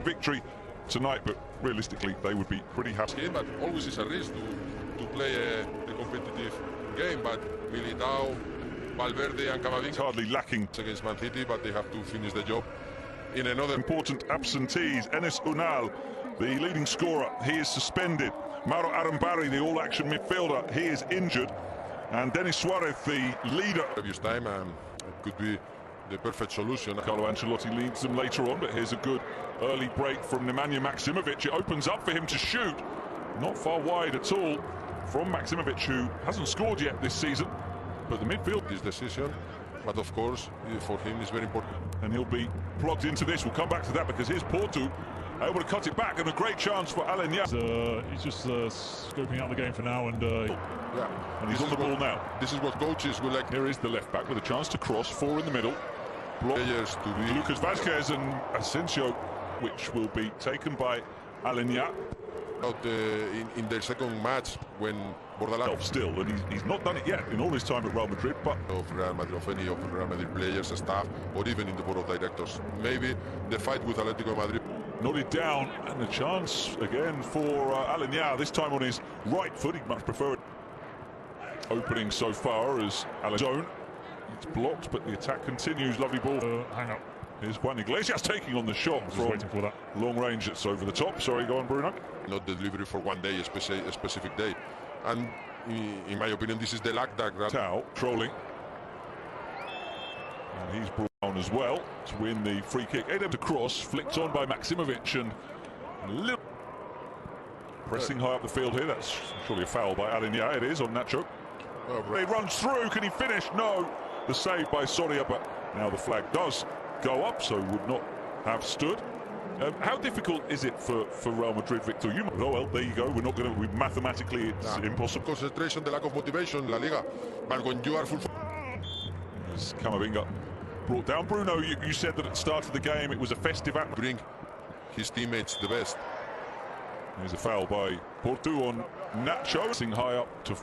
victory tonight, but realistically they would be pretty happy. But always is a risk to play a competitive game, but Militao, Valverde and Camavinga hardly lacking against Man City, but they have to finish the job. In another important absentees, Enes Unal, the leading scorer, he is suspended. Mauro Arambari, the all-action midfielder, he is injured. And Denis Suarez, the leader. Previous time, and it could be the perfect solution. Carlo Ancelotti leads them later on, but here's a good early break from Nemanja Maksimovic. It opens up for him to shoot. Not far wide at all from Maksimovic, who hasn't scored yet this season. But the midfield... This decision, but of course, for him is very important. And he'll be plugged into this. We'll come back to that, because here's Porto able to cut it back, and a great chance for Alenya. He's just scoping out the game for now, and and he's on the ball now. This is what coaches will like. Here is the left back with a chance to cross, 4 in the middle. Players to be Lucas Vazquez and Asensio, which will be taken by Alenya. Out in their second match when Bordalás still, and he's not done it yet in all his time at Real Madrid, but of Real Madrid, of any of Real Madrid players, staff, or even in the board of directors. Maybe the fight with Atletico Madrid. Nodded down, and a chance again for Alenya, this time on his right foot. He'd much prefer it. Opening so far as Alenya. It's blocked, but the attack continues. Lovely ball. Hang up. Here's Juan Iglesias taking on the shot from waiting for that long range. It's over the top. Sorry, go on, Bruno. Not the delivery for one day, a specific day. And in my opinion, this is the lack that Tao trolling. And he's brought on as well to win the free kick. Able to cross, flicked on by Maksimovic, and a little pressing high up the field here. That's surely a foul by Alenya. It is on Nacho. He runs through. Can he finish? No. The save by Soria, but now the flag does go up, so would not have stood. How difficult is it for Real Madrid, Victor? Oh well, there you go. We're not going to. Mathematically, it's impossible. Concentration, the lack of motivation, La Liga. But when you are full. As Camavinga brought down. Bruno, you said that at the start of the game it was a festive atmosphere. Bring his teammates the best. There's a foul by Porto on Nacho. Sing high up to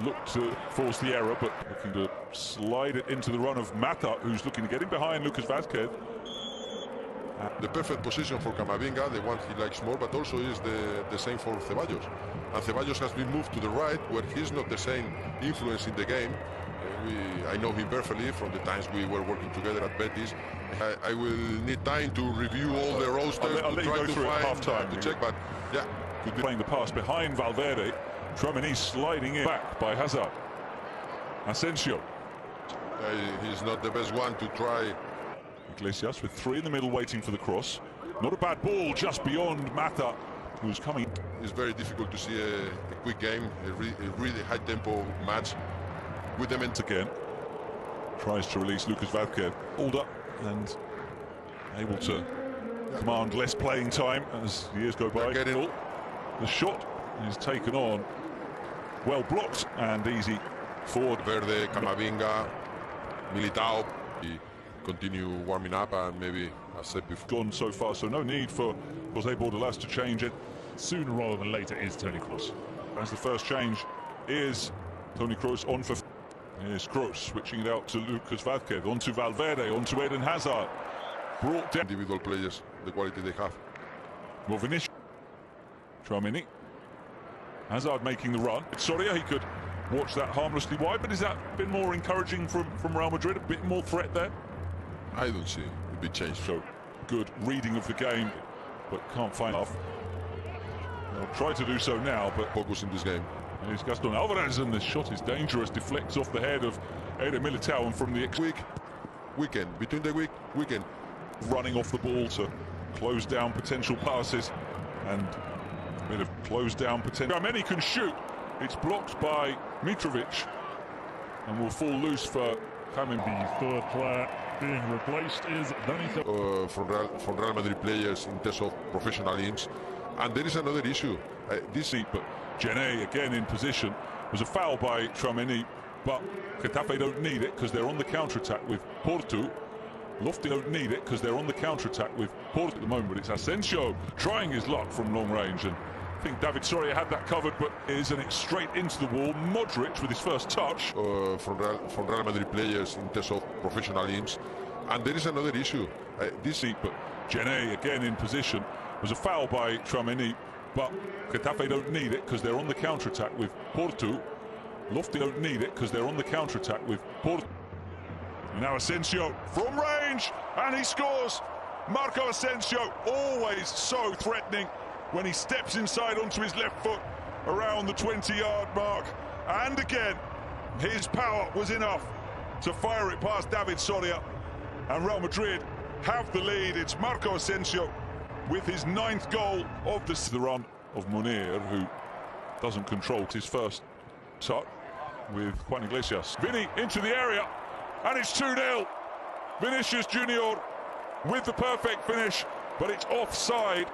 look to force the error, but looking to slide it into the run of Mata, who's looking to get in behind Lucas Vazquez. The perfect position for Camavinga, the one he likes more, but also is the same for Ceballos. And Ceballos has been moved to the right, where he's not the same influence in the game. I know him perfectly from the times we were working together at Betis. I will need time to review all the rosters. I'll let you go through at half-time to check, but yeah. Could be playing the pass behind Valverde. Tchouaméni sliding in back by Hazard. Asensio. He's not the best one to try. Iglesias with 3 in the middle waiting for the cross. Not a bad ball just beyond Mata, who's coming. It's very difficult to see a quick game, a really high-tempo match with them. Again, tries to release Lucas Vazquez. Pulled up and able to command less playing time as years go by. The shot is taken on. Well blocked and easy forward. Verde, Camavinga, Militao. Continue warming up, and maybe I said before. Gone so far, so no need for Jose Bordalás to change it. Sooner rather than later is Toni Kroos. As the first change is Toni Kroos on for. Here's Kroos switching it out to Lucas Vazquez, onto Valverde, onto Eden Hazard. Brought down. Individual players, the quality they have. More Vinicius. Tchouaméni. Hazard making the run. Soria, he could watch that harmlessly wide, but is that a bit more encouraging from Real Madrid? A bit more threat there? I don't see a big change. So good reading of the game, but can't find enough. They'll try to do so now, but focus in this game. Here's Gaston Alvarez, and the shot is dangerous. Deflects off the head of Eder Militao, and from the weekend, between the weekend, running off the ball to close down potential passes, and a bit of close down potential. Many can shoot. It's blocked by Mitrovic, and will fall loose for Jamin. The third player being replaced is Dani. From Real Madrid players in terms of professionalism. And there is another issue. This seat, but Gené again in position. Was a foul by Tchouaméni, but Getafe don't need it because they're on the counter-attack with Porto. Lofty don't need it because they're on the counter-attack with Porto at the moment. But it's Asensio trying his luck from long range, and I think David Soria had that covered, but isn't it straight into the wall. Modric with his first touch. From Real Madrid players in terms of professionalism. And there is another issue. This seat, but Gene again in position. It was a foul by Tchouaméni, but Getafe don't need it because they're on the counter-attack with Porto. Lofty don't need it because they're on the counter-attack with Porto. Now Asensio from range, and he scores. Marco Asensio, always so threatening when he steps inside onto his left foot around the 20-yard mark. And again, his power was enough to fire it past David Soria. And Real Madrid have the lead. It's Marco Asensio with his 9th goal of the run of Munir, who doesn't control his first shot with Juan Iglesias. Vini into the area, and it's 2-0. Vinicius Junior with the perfect finish, but it's offside.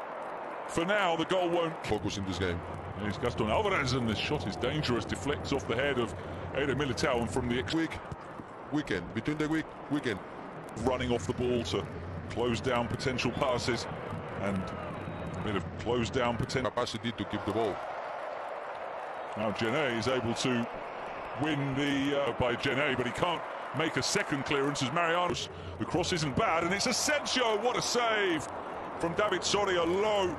For now, the goal won't Focus in this game. Here's Gaston Alvarez, and this shot is dangerous. Deflects off the head of Eder Militao, and from the Weekend, between the weekend. Running off the ball to close down potential passes, and a bit of close down potential Capacity to keep the ball. Now Gene is able to win the by Gene, but he can't make a second clearance as Mariano's. The cross isn't bad, and it's Asensio. What a save from David Soria, low